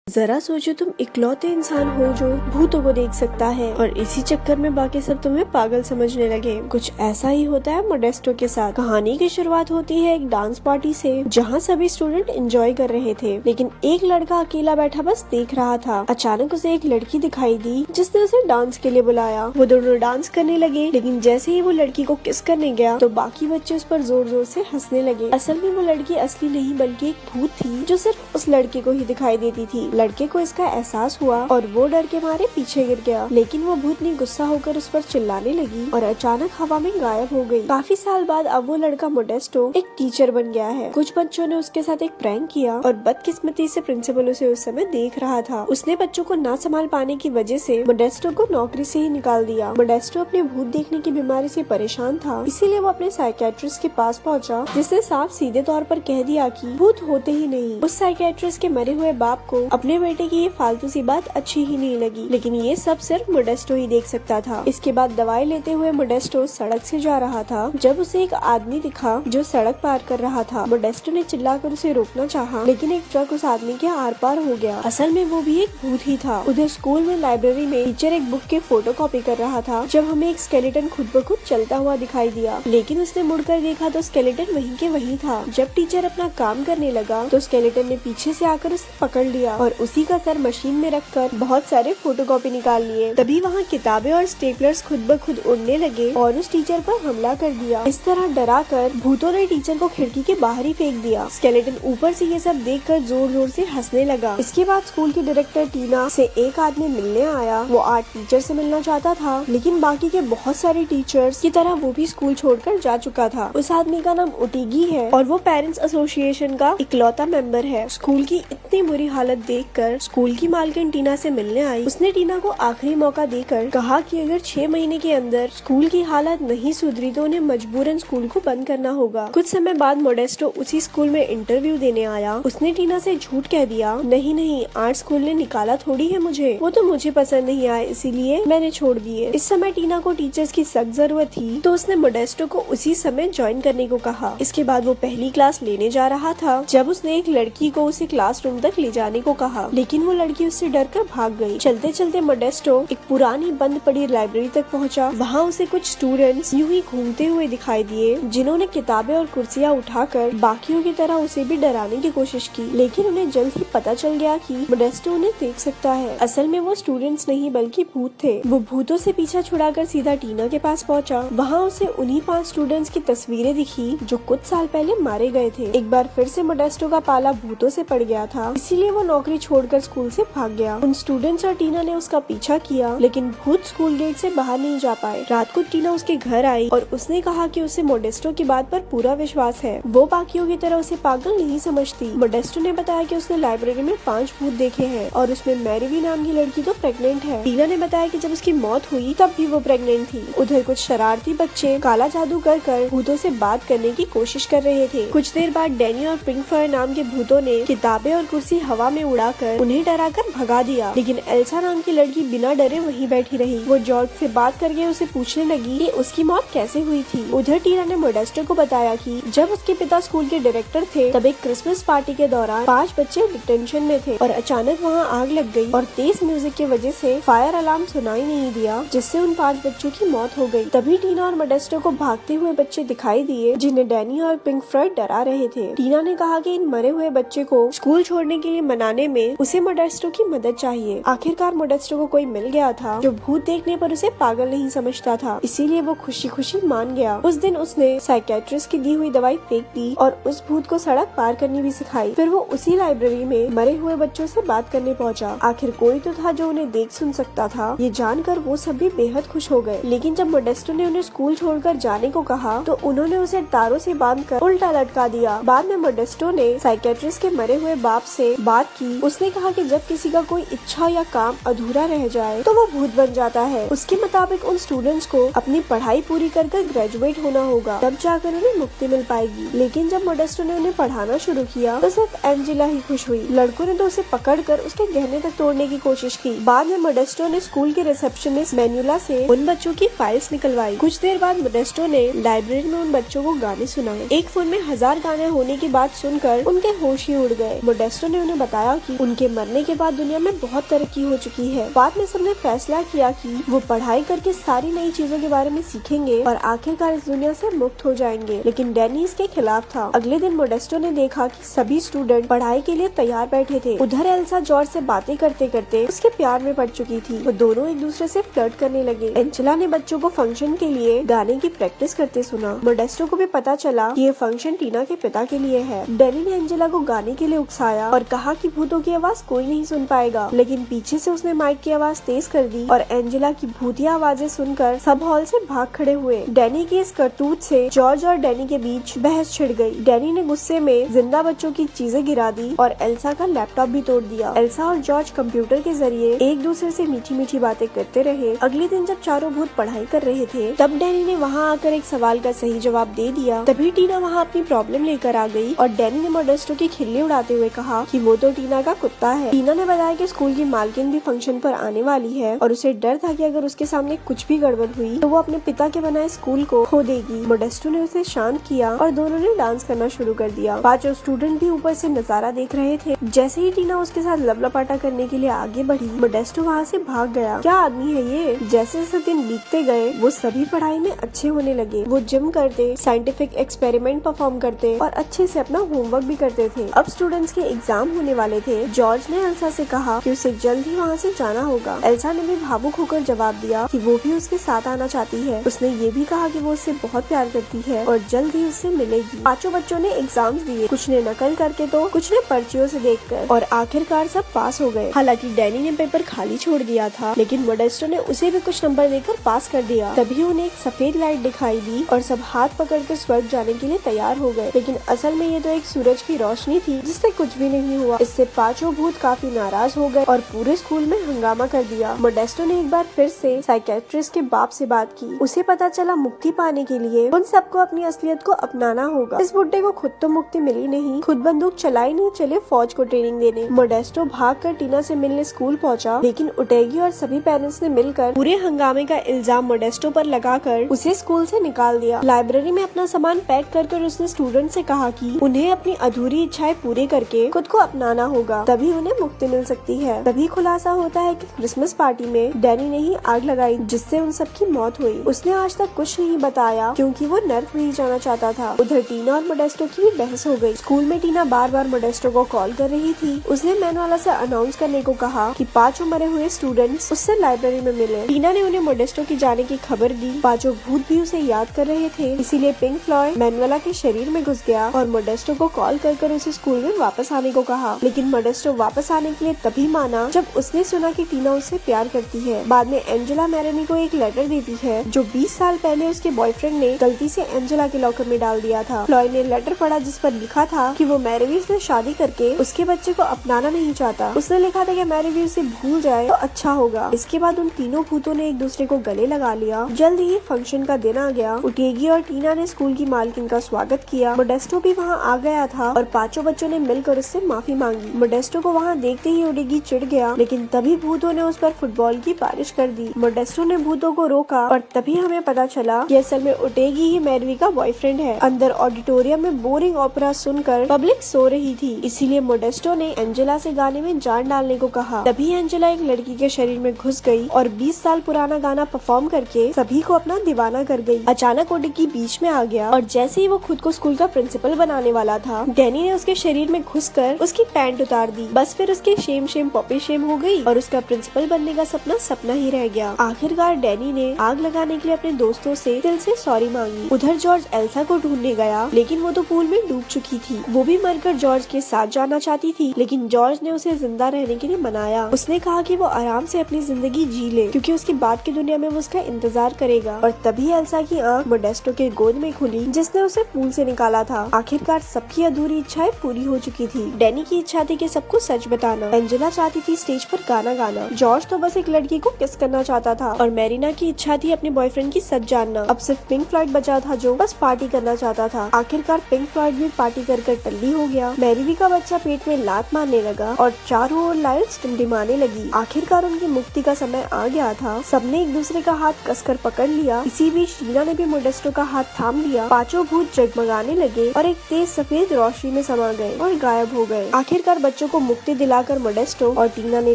जरा सोचो, तुम इकलौते इंसान हो जो भूतों को देख सकता है और इसी चक्कर में बाकी सब तुम्हें पागल समझने लगे। कुछ ऐसा ही होता है मोडेस्टो के साथ। कहानी की शुरुआत होती है एक डांस पार्टी से, जहाँ सभी स्टूडेंट एंजॉय कर रहे थे, लेकिन एक लड़का अकेला बैठा बस देख रहा था। अचानक उसे एक लड़की दिखाई दी जिसने उसे डांस के लिए बुलाया। वो दोनों डांस करने लगे, लेकिन जैसे ही वो लड़की को किस करने गया तो बाकी बच्चे उस पर जोर जोर से हंसने लगे। असल में वो लड़की असली नहीं बल्कि एक भूत थी जो सिर्फ उस लड़के को ही दिखाई देती थी। लड़के को इसका एहसास हुआ और वो डर के मारे पीछे गिर गया, लेकिन वो भूतनी गुस्सा होकर उस पर चिल्लाने लगी और अचानक हवा में गायब हो गई। काफी साल बाद अब वो लड़का मोडेस्टो एक टीचर बन गया है। कुछ बच्चों ने उसके साथ एक प्रैंक किया और बदकिस्मती से प्रिंसिपल उसे उस समय देख रहा था। उसने बच्चों को ना संभाल पाने की वजह से मोडेस्टो को नौकरी से ही निकाल दिया। मोडेस्टो अपने भूत देखने की बीमारी से परेशान था, इसीलिए वो अपने साइकियाट्रिस्ट के पास पहुंचा, जिसने साफ सीधे तौर पर कह दिया कि भूत होते ही नहीं। उस साइकियाट्रिस्ट के मरे हुए बाप को अपने बेटे की ये फालतू सी बात अच्छी ही नहीं लगी, लेकिन ये सब सिर्फ मोडेस्टो ही देख सकता था। इसके बाद दवाई लेते हुए मोडेस्टो सड़क से जा रहा था जब उसे एक आदमी दिखा जो सड़क पार कर रहा था। मोडेस्टो ने चिल्लाकर उसे रोकना चाहा, लेकिन एक ट्रक उस आदमी के आर पार हो गया। असल में वो भी एक भूत ही था। उधर स्कूल में लाइब्रेरी में टीचर एक बुक के फोटोकॉपी कर रहा था जब हमें एक स्केलेटन खुद ब खुद चलता हुआ दिखाई दिया, लेकिन उसने मुड़कर देखा तो स्केलेटन वहीं के वहीं था। जब टीचर अपना काम करने लगा तो स्केलेटन ने पीछे से आकर उसे पकड़ लिया और उसी का सर मशीन में रखकर बहुत सारे फोटोकॉपी निकाल लिए। तभी वहाँ किताबें और स्टेपलर्स खुद ब खुद उड़ने लगे और उस टीचर पर हमला कर दिया। इस तरह डरा कर भूतों ने टीचर को खिड़की के बाहर ही फेंक दिया। स्केलेटन ऊपर से ये सब देखकर जोर जोर से हंसने लगा। इसके बाद स्कूल की डायरेक्टर टीना से एक आदमी मिलने आया। वो आर्ट टीचर से मिलना चाहता था, लेकिन बाकी के बहुत सारे टीचर्स की तरह वो भी स्कूल छोड़कर जा चुका था। उस आदमी का नाम ओटिगी है और वो पेरेंट्स एसोसिएशन का इकलौता मेंबर है। स्कूल की इतनी बुरी हालत देखकर स्कूल की मालकिन टीना से मिलने आई। उसने टीना को आखिरी मौका देकर कहा कि अगर 6 महीने के अंदर स्कूल की हालत नहीं सुधरी तो उन्हें मजबूरन स्कूल को बंद करना होगा। कुछ समय बाद मोडेस्टो उसी स्कूल में इंटरव्यू देने आया। उसने टीना से झूठ कह दिया, नहीं आर्ट स्कूल ने निकाला थोड़ी है मुझे, वो तो मुझे पसंद नहीं आए इसीलिए मैंने छोड़ दिए। इस समय टीना को टीचर्स की सख्त जरूरत थी तो उसने मोडेस्टो को उसी समय ज्वाइन करने को कहा। इसके बाद वो पहली क्लास लेने जा रहा था जब उसने एक लड़की को उसे क्लासरूम तक ले जाने को कहा, लेकिन वो लड़की उससे डरकर भाग गई। चलते चलते मोडेस्टो एक पुरानी बंद पड़ी लाइब्रेरी तक पहुंचा। वहाँ उसे कुछ स्टूडेंट्स यूं ही घूमते हुए दिखाई दिए, जिन्होंने किताबें और कुर्सियाँ उठाकर बाकियों की तरह उसे भी डराने की कोशिश की, लेकिन उन्हें जल्द ही पता चल गया कि मोडेस्टो उन्हें देख सकता है। असल में वो स्टूडेंट्स नहीं बल्कि भूत थे। वो भूतों से पीछा छुड़ाकर सीधा टीना के पास पहुंचा। वहाँ उसे उन्हीं 5 स्टूडेंट्स की तस्वीरें दिखी जो कुछ साल पहले मारे गए थे। एक बार फिर से मोडेस्टो का पाला भूतों से पड़ गया था, इसीलिए वो नौकरी छोड़कर स्कूल से भाग गया। उन स्टूडेंट्स और टीना ने उसका पीछा किया, लेकिन भूत स्कूल गेट से बाहर नहीं जा पाए। रात को टीना उसके घर आई और उसने कहा कि उसे मोडेस्टो की बात पर पूरा विश्वास है। वो बाकियों की तरह उसे पागल नहीं समझती। मोडेस्टो ने बताया कि उसने लाइब्रेरी में 5 भूत देखे हैं और उसमें मैरीवी नाम की लड़की तो प्रेग्नेंट है। टीना ने बताया कि जब उसकी मौत हुई तब भी वो प्रेग्नेंट थी। उधर कुछ शरारती बच्चे काला जादू कर भूतों से बात करने की कोशिश कर रहे थे। कुछ देर बाद डैनी और पिंकफर नाम के भूतों ने किताबें और कुर्सी हवा में उड़ाकर उन्हें डराकर भगा दिया, लेकिन एल्सा नाम की लड़की बिना डरे वहीं बैठी रही। वो जॉर्ज से बात करके उसे पूछने लगी कि उसकी मौत कैसे हुई थी। उधर टीना ने मोडेस्टो को बताया कि जब उसके पिता स्कूल के डायरेक्टर थे तब एक क्रिसमस पार्टी के दौरान 5 बच्चे डिटेंशन में थे और अचानक वहाँ आग लग गई और तेज म्यूजिक की वजह से फायर अलार्म सुनाई नहीं दिया, जिससे उन 5 बच्चों की मौत हो गई। तभी टीना और मोडेस्टो को भागते हुए बच्चे दिखाई दिए, जिन्हें डैनी और पिंकफ्रॉयड डरा रहे थे। टीना ने कहा कि इन मरे हुए बच्चे को स्कूल छोड़ने के लिए मनाने में उसे मोडेस्टो की मदद चाहिए। आखिरकार मोडेस्टो को कोई मिल गया था जो भूत देखने पर उसे पागल नहीं समझता था, इसीलिए वो खुशी खुशी मान गया। उस दिन उसने साइकियाट्रिस्ट की दी हुई दवाई फेंक दी और उस भूत को सड़क पार करनी भी सिखाई। फिर वो उसी लाइब्रेरी में मरे हुए बच्चों से बात करने पहुंचा। आखिर कोई तो था जो उन्हें देख सुन सकता था। ये जानकर वो सभी बेहद खुश हो गए, लेकिन जब मोडेस्टो ने उन्हें स्कूल छोड़कर जाने को कहा तो उन्होंने उसे तारों से बांधकर उल्टा लटका दिया। बाद में मोडेस्टो ने साइकियाट्रिस्ट के मरे हुए बाप से बात की। उसने कहा कि जब किसी का कोई इच्छा या काम अधूरा रह जाए तो वो भूत बन जाता है। उसके मुताबिक उन स्टूडेंट्स को अपनी पढ़ाई पूरी कर ग्रेजुएट होना होगा, तब जाकर उन्हें मुक्ति मिल पाएगी। लेकिन जब मोडेस्टो ने उन्हें पढ़ाना शुरू किया तो सिर्फ एंजेला ही खुश हुई। लड़कों ने तो उसे पकड़कर उसके गहने तक तोड़ने की कोशिश की। बाद में मोडेस्टो ने स्कूल के रिसेप्शनिस्ट मैन्युला से उन बच्चों की फाइल्स निकलवाई। कुछ देर बाद मोडेस्टो ने लाइब्रेरी में उन बच्चों को गाने सुनाए। एक फोन में 1000 गाने होने की बात सुनकर उनके होश ही उड़ गए। मोडेस्टो ने उन्हें बताया कि उनके मरने के बाद दुनिया में बहुत तरक्की हो चुकी है। बाद में सबने फैसला किया कि वो पढ़ाई करके सारी नई चीजों के बारे में सीखेंगे और आखिरकार इस दुनिया से मुक्त हो जाएंगे। लेकिन डैनी इसके खिलाफ था। अगले दिन मोडेस्टो ने देखा कि सभी स्टूडेंट पढ़ाई के लिए तैयार बैठे थे। उधर एल्सा जॉर्ज से बातें करते करते उसके प्यार में पड़ चुकी थी। वो दोनों एक दूसरे से फ्लर्ट करने लगे। एंजेला ने बच्चों को फंक्शन के लिए गाने की प्रैक्टिस करते सुना। मोडेस्टो को भी पता चला कि ये फंक्शन टीना के पिता के लिए है। डैनी ने एंजेला को गाने के लिए उकसाया और कहा कि भूतों की आवाज कोई नहीं सुन पाएगा, लेकिन पीछे से उसने माइक की आवाज तेज कर दी और एंजेला की भूतिया आवाजें सुनकर सब हॉल से भाग खड़े हुए। डैनी की इस करतूत से जॉर्ज और डैनी के बीच बहस छिड़ गई। डैनी ने गुस्से में जिंदा बच्चों की चीजें गिरा दी और एल्सा का लैपटॉप भी तोड़ दिया। एल्सा और जॉर्ज कंप्यूटर के जरिए एक दूसरे से मीठी मीठी बातें करते रहे। अगले दिन जब चारों भूत पढ़ाई कर रहे थे तब डैनी ने वहाँ आकर एक सवाल का सही जवाब दे दिया। तभी टीना वहाँ अपनी प्रॉब्लम लेकर आ गई और डैनी ने मोडेस्टो की खिल्ली उड़ाते हुए कहा कि वो तो टीना का कुत्ता है। टीना ने बताया कि स्कूल की मालकिन भी फंक्शन पर आने वाली है और उसे डर था कि अगर उसके सामने कुछ भी गड़बड़ हुई तो वो अपने पिता के बनाए स्कूल को खो देगी। मोडेस्टो ने उसे शांत किया और दोनों ने डांस करना शुरू कर दिया। पांचों स्टूडेंट भी ऊपर से नजारा देख रहे थे। जैसे ही टीना उसके साथ लपलपाटा करने के लिए आगे बढ़ी, मोडेस्टो वहाँ से भाग गया। क्या आदमी है ये। जैसे जैसे दिन बीतते गए वो सभी पढ़ाई में अच्छे होने लगे। वो जिम करते, साइंटिफिक एक्सपेरिमेंट परफॉर्म करते और अच्छे से अपना होमवर्क भी करते थे। अब स्टूडेंट्स के एग्जाम होने वाले थे। जॉर्ज ने एल्सा से कहा कि उसे जल्द ही वहाँ से जाना होगा। एल्सा ने भी भावुक होकर जवाब दिया कि वो भी उसके साथ आना चाहती है। उसने ये भी कहा कि वो उससे बहुत प्यार करती है और जल्द ही उससे मिलेगी। पांचों बच्चों ने एग्जाम्स दिए, कुछ ने नकल करके तो कुछ ने पर्चियों से देखकर, और आखिरकार सब पास हो गए। हालांकि डैनी ने पेपर खाली छोड़ दिया था, लेकिन मोडेस्टो ने उसे भी कुछ नंबर देकर पास कर दिया। तभी उन्हें एक सफेद लाइट दिखाई दी और सब हाथ पकड़कर स्वर्ग जाने के लिए तैयार हो गए। लेकिन असल में ये तो एक सूरज की रोशनी थी जिससे कुछ भी नहीं हुआ। इससे पांचों भूत काफी नाराज हो गए और पूरे स्कूल में हंगामा कर दिया। मोडेस्टो ने एक बार फिर से साइकेट्रिस्ट के बाप से बात की। उसे पता चला मुक्ति पाने के लिए उन सबको अपनी असलियत को अपनाना होगा। इस बुड्ढे को खुद तो मुक्ति मिली नहीं, खुद बंदूक चलाई नहीं, चले फौज को ट्रेनिंग देने। मोडेस्टो भागकर टीना से मिलने स्कूल पहुंचा, लेकिन उटेगी और सभी पेरेंट्स ने मिलकर पूरे हंगामे का इल्जाम मोडेस्टो पर लगाकर उसे स्कूल से निकाल दिया। लाइब्रेरी में अपना सामान पैक कर उसने स्टूडेंट से कहा कि उन्हें अपनी अधूरी इच्छाएं पूरी करके खुद को अपनाना होगा, तभी उन्हें मुक्ति मिल सकती है। तभी खुलासा होता है कि क्रिसमस पार्टी में डैनी ने ही आग लगाई जिससे उन सबकी मौत हुई। उसने आज तक कुछ नहीं बताया क्योंकि वो नर्क नहीं जाना चाहता था। उधर टीना और मोडेस्टो की भी बहस हो गई। स्कूल में टीना बार बार मोडेस्टो को कॉल कर रही थी। उसने मैन वाला से अनाउंस करने को कहा कि पांचों मरे हुए स्टूडेंट्स उससे लाइब्रेरी में मिले। टीना ने उन्हें मोडेस्टो की जाने की खबर दी। पांचों भूत भी उसे याद कर रहे थे, इसीलिए पिंक फ्लॉयड मैनुएला के शरीर में घुस गया और मोडेस्टो को कॉल कर उसे स्कूल में वापस आने को कहा। लेकिन मोडेस्टो वापस आने के लिए तभी माना जब उसने सुना कि टीना उससे प्यार करती है। बाद में एंजेला मैरोनी को एक लेटर देती है जो 20 साल पहले उसके बॉयफ्रेंड ने गलती से एंजेला के लॉकर में डाल दिया था। फ्लॉयड ने लेटर पढ़ा जिस पर लिखा था कि वो मैरीवी से शादी करके उसके बच्चे को अपनाना नहीं चाहता। उसने लिखा था कि मैरीवी उसे भूल जाए तो अच्छा होगा। इसके बाद उन तीनों भूतों ने एक दूसरे को गले लगा लिया। जल्द ही फंक्शन का दिन आ गया। उटेगी और टीना ने स्कूल की मालकिन का स्वागत किया। मोडेस्टो भी वहाँ आ गया था और पांचों बच्चों ने मिलकर उससे माफी मांगी। मोडेस्टो को वहाँ देखते ही उटेगी चिढ़ गया, लेकिन तभी भूतों ने उस पर फुटबॉल की बारिश कर दी। मोडेस्टो ने भूतों को रोका और तभी हमें पता चला कि असल में उटेगी ही मैरीवी का बॉयफ्रेंड है। अंदर ऑडिटोरियम में बोरिंग ओपेरा सुनकर पब्लिक सो रही थी, इसीलिए मोडेस्टो ने एंजेला से गाने में जान डालने को कहा। तभी एंजेला एक लड़की के शरीर में घुस गई और 20 साल पुराना गाना परफॉर्म करके सभी को अपना दीवाना कर गई। अचानक उटेगी बीच में आ गया और जैसे ही वो खुद को स्कूल का प्रिंसिपल बनाने वाला था, डैनी ने उसके शरीर में घुसकर उसकी पैंट उतार दी। बस फिर उसकी शेम पॉपी शेम हो गई और उसका प्रिंसिपल बनने का सपना सपना ही रह गया। आखिरकार डैनी ने आग लगाने के लिए अपने दोस्तों से दिल से सॉरी मांगी। उधर जॉर्ज एल्सा को ढूंढने गया, लेकिन वो तो पूल में डूब चुकी थी। वो भी मरकर जॉर्ज के साथ जाना चाहती थी, लेकिन जॉर्ज ने उसे जिंदा रहने के लिए मनाया। उसने कहा कि वो आराम से अपनी जिंदगी जी ले क्योंकि उसकी बाद की दुनिया में वो उसका इंतजार करेगा। और तभी एल्सा की आंख मोडेस्टो के गोद में खुली जिसने उसे पूल से निकाला था। आखिरकार सबकी अधूरी इच्छाएं पूरी हो चुकी थी। डैनी की इच्छा थी कि सबको सच बताना। एंजेला चाहती थी स्टेज पर गाना गाना। जॉर्ज तो बस एक लड़की को किस करना चाहता था और मैरिना की इच्छा थी अपने बॉयफ्रेंड की सच जानना। अब सिर्फ पिंक फ्लॉयड बचा था जो बस पार्टी करना चाहता था। आखिरकार पिंक फ्लॉयड भी पार्टी कर टल्ली हो गया। मैरीवी का बच्चा पेट में लात मारने लगा और चारों ओर लाइट्स टिमटिमाने लगी। आखिरकार उनकी मुक्ति का समय आ गया था। सबने एक दूसरे का हाथ कसकर पकड़ लिया। इसी बीच टीना ने भी मोडेस्टो का हाथ थाम लिया। पांचों भूत जगमगाने लगे और एक तेज सफेद रोशनी में समा गए और गायब हो गए। आखिरकार बच्चों बच्चों को मुक्ति दिलाकर मोडेस्टो और टीना ने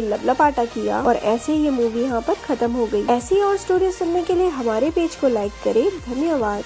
लपलपाटा किया और ऐसे ही ये मूवी यहाँ पर खत्म हो गई। ऐसी और स्टोरी सुनने के लिए हमारे पेज को लाइक करें। धन्यवाद।